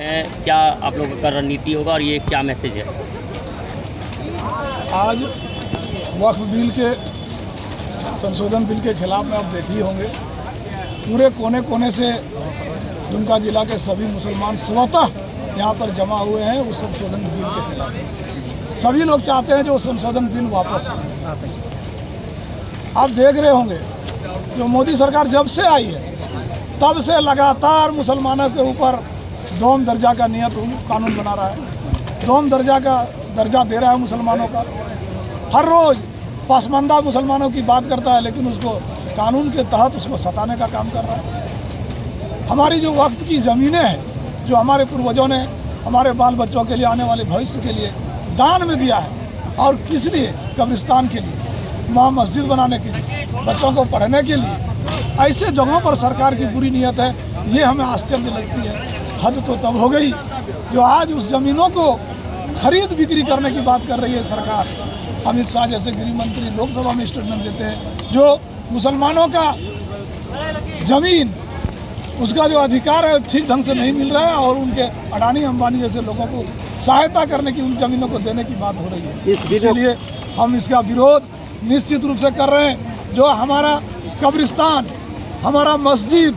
क्या आप लोगों का रणनीति होगा और ये क्या मैसेज है? आज वक्फ बिल के संशोधन बिल के खिलाफ में आप देख ही होंगे, पूरे कोने कोने से दुमका जिला के सभी मुसलमान स्वतः यहाँ पर जमा हुए हैं उस संशोधन बिल के खिलाफ। सभी लोग चाहते हैं जो संशोधन बिल वापस हो। आप देख रहे होंगे जो मोदी सरकार जब से आई है तब से लगातार मुसलमानों के ऊपर दोम दर्जा का नियत कानून बना रहा है, दोम दर्जा का दर्जा दे रहा है मुसलमानों का। हर रोज़ पसमानदा मुसलमानों की बात करता है, लेकिन उसको कानून के तहत उसको सताने का काम कर रहा है। हमारी जो वक्त की ज़मीनें हैं, जो हमारे पूर्वजों ने हमारे बाल बच्चों के लिए, आने वाले भविष्य के लिए दान में दिया है, और किस लिए? कब्रिस्तान के लिए, वहाँ मस्जिद बनाने के लिए, बच्चों को पढ़ने के लिए। ऐसे जगहों पर सरकार की बुरी नीयत है, ये हमें आश्चर्य लगती है। हद तो तब हो गई जो आज उस ज़मीनों को खरीद बिक्री करने की बात कर रही है सरकार। अमित शाह जैसे गृह मंत्री लोकसभा में स्टेटमेंट देते हैं, जो मुसलमानों का ज़मीन, उसका जो अधिकार है ठीक ढंग से नहीं मिल रहा है, और उनके अडानी अंबानी जैसे लोगों को सहायता करने की, उन ज़मीनों को देने की बात हो रही है। इसीलिए हम इसका विरोध निश्चित रूप से कर रहे हैं। जो हमारा कब्रिस्तान, हमारा मस्जिद,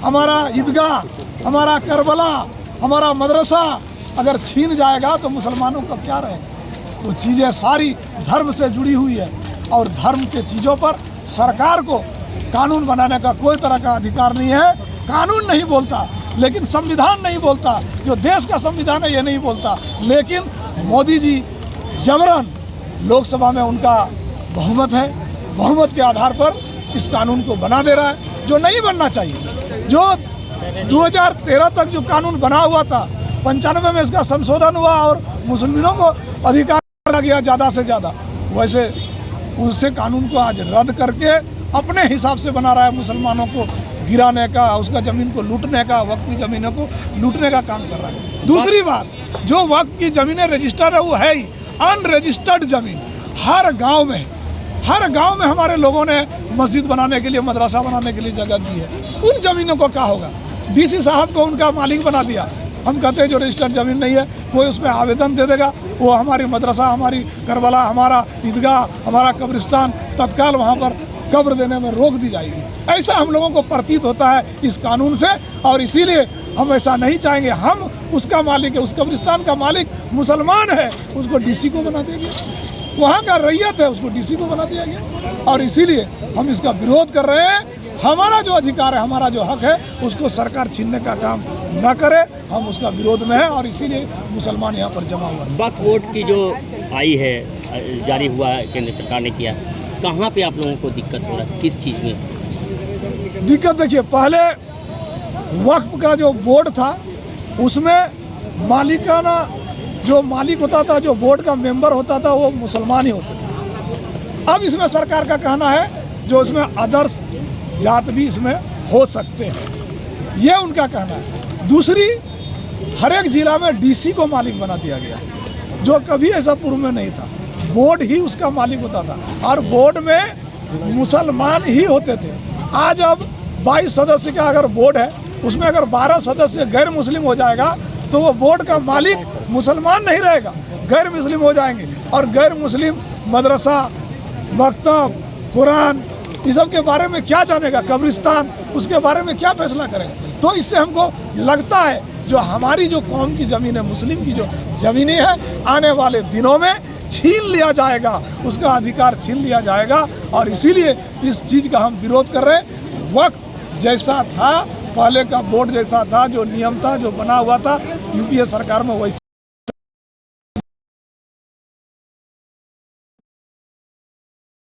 हमारा ईदगाह, हमारा करबला, हमारा मदरसा अगर छीन जाएगा तो मुसलमानों का क्या रहेगा? वो चीज़ें सारी धर्म से जुड़ी हुई है, और धर्म के चीज़ों पर सरकार को कानून बनाने का कोई तरह का अधिकार नहीं है। कानून नहीं बोलता, लेकिन संविधान नहीं बोलता, जो देश का संविधान है ये नहीं बोलता, लेकिन मोदी जी जबरन लोकसभा में उनका बहुमत है, बहुमत के आधार पर इस कानून को बना दे रहा है, जो नहीं बनना चाहिए। जो 2013 तक जो कानून बना हुआ था, 95 में इसका संशोधन हुआ और मुसलमानों को अधिकार दिया गया ज़्यादा से ज़्यादा, वैसे उससे कानून को आज रद्द करके अपने हिसाब से बना रहा है। मुसलमानों को गिराने का, उसका ज़मीन को लूटने का, वक्फ की ज़मीनों को लूटने का काम कर रहा है। दूसरी बात, जो वक्फ की ज़मीनें रजिस्टर्ड है वो है ही अनरजिस्टर्ड ज़मीन। हर गांव में हमारे लोगों ने मस्जिद बनाने के लिए, मदरसा बनाने के लिए जगह दी है। उन ज़मीनों को क्या होगा? डीसी साहब को उनका मालिक बना दिया। हम कहते हैं जो रजिस्टर्ड ज़मीन नहीं है, कोई उसमें आवेदन दे देगा, वो हमारी मदरसा, हमारी करबला, हमारा ईदगाह, हमारा कब्रिस्तान तत्काल वहाँ पर कब्र देने में रोक दी जाएगी। ऐसा हम लोगों को प्रतीत होता है इस कानून से, और इसीलिए हम ऐसा नहीं चाहेंगे। हम उसका मालिक है, उस कब्रिस्तान का मालिक मुसलमान है, उसको डीसी को बना देंगे। वहाँ का रैयत है, उसको डीसी को बना दिया गया, और इसीलिए हम इसका विरोध कर रहे हैं। हमारा जो अधिकार है, हमारा जो हक है, उसको सरकार छीनने का काम न करे। हम उसका विरोध में है, और इसीलिए मुसलमान यहाँ पर जमा हुआ है। वक्फ बोर्ड की जो आई है, जारी हुआ है, केंद्र सरकार ने किया, कहाँ पे आप लोगों को दिक्कत हो रहा है? किस चीज़ में दिक्कत? देखिए, पहले वक्फ का जो बोर्ड था उसमें मालिकाना जो मालिक होता था, जो बोर्ड का मेंबर होता था, वो मुसलमान ही होते थे। अब इसमें सरकार का कहना है जो इसमें अदर्स जात भी इसमें हो सकते हैं, ये उनका कहना है। दूसरी, हर एक जिला में डीसी को मालिक बना दिया गया, जो कभी ऐसा पूर्व में नहीं था। बोर्ड ही उसका मालिक होता था, और बोर्ड में मुसलमान ही होते थे। आज अब 22 सदस्य का अगर बोर्ड है, उसमें अगर 12 सदस्य गैर मुस्लिम हो जाएगा तो वो बोर्ड का मालिक मुसलमान नहीं रहेगा, गैर मुस्लिम हो जाएंगे। और गैर मुस्लिम मदरसा, मकतब, कुरान, इस सब के बारे में क्या जानेगा? कब्रिस्तान, उसके बारे में क्या फैसला करेगा? तो इससे हमको लगता है जो हमारी जो कौम की ज़मीन है, मुस्लिम की जो ज़मीनें हैं, आने वाले दिनों में छीन लिया जाएगा, उसका अधिकार छीन लिया जाएगा, और इसीलिए इस चीज़ का हम विरोध कर रहे हैं। वक्त जैसा था, पहले का बोर्ड जैसा था, जो नियम था, जो बना हुआ था यूपीए सरकार में, वैसे